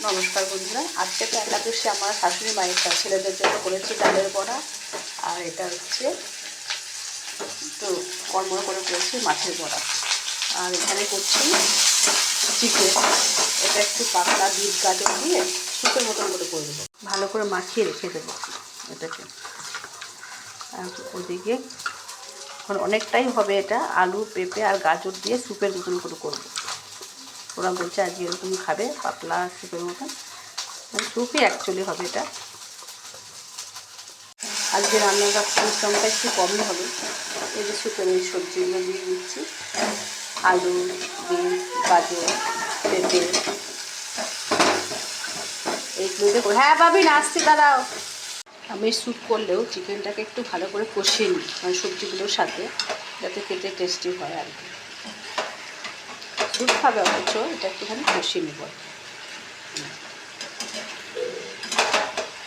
নমস্কার বন্ধুরা, আজকে তো একাদশী আমার শাশুড়ি মায়েরটা, ছেলেদের জন্য করেছি ডালের বড়া। আর এটা হচ্ছে একটু কড়মড় করে করেছি মাছের বড়া। আর এখানে করছি চিকেন। এটা একটু পাতলা বিট গাজর দিয়ে সুপের মতন করে দেবো, ভালো করে মাখিয়ে রেখে দেবো এটাকে। আর ওদিকে এখন অনেকটাই হবে, এটা আলু পেঁপে আর গাজর দিয়ে সুপের মতন করে করবো। ওরা বলছে আজকে এরকম খাবে, পাতলা সুপের মতন, মানে সুপই অ্যাকচুয়ালি হবে এটা। আজকে রান্নাটা পরিশ্রমটা একটু কমই হবে। এই যে সুপের এই সবজিগুলো দিয়ে দিচ্ছি, আলু, বিট, গাজর, পেঁপে, এইগুলো দিয়ে। হ্যাঁ ভাবি, আসছি, দাঁড়াও। আমি স্যুপ করলেও চিকেনটাকে একটু ভালো করে কষিয়ে নিই, মানে সবজিগুলোর সাথে, যাতে খেতে টেস্টি হয় আর কি। স্যুপ খাবে অথচ এটা একটুখানি কষিয়ে নেব।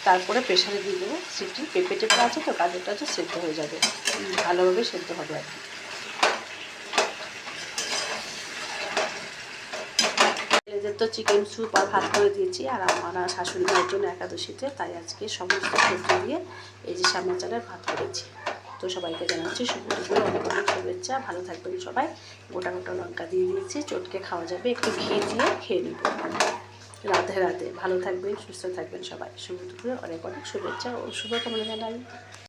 তারপরে প্রেশারে দিয়ে দেবো সিটি। পেঁপে টেপে আছে তো, গাজরটা আছে, সেদ্ধ হয়ে যাবে, ভালোভাবে সেদ্ধ হবে আর কি। ছেলেদের তো চিকেন স্যুপ আর ভাত করে দিয়েছি, আর আমার শাশুড়ি মায়ের জন্য একাদশীতে, তাই আজকে সমস্ত সবজি দিয়ে এই যে শ্যামা চালের ভাত করেছি। তো সবাইকে জানাচ্ছি শুভ দুপুরে অনেক অনেক শুভেচ্ছা। ভালো থাকবেন সবাই। গোটা গোটা লঙ্কা দিয়ে দিয়েছি, চটকে খাওয়া যাবে, একটু ঘি দিয়ে খেয়ে নেব রাতে রাতে। ভালো থাকবেন, সুস্থ থাকবেন সবাই। শুভ দুপুরে অনেক অনেক শুভেচ্ছা ও শুভকামনা জানাই।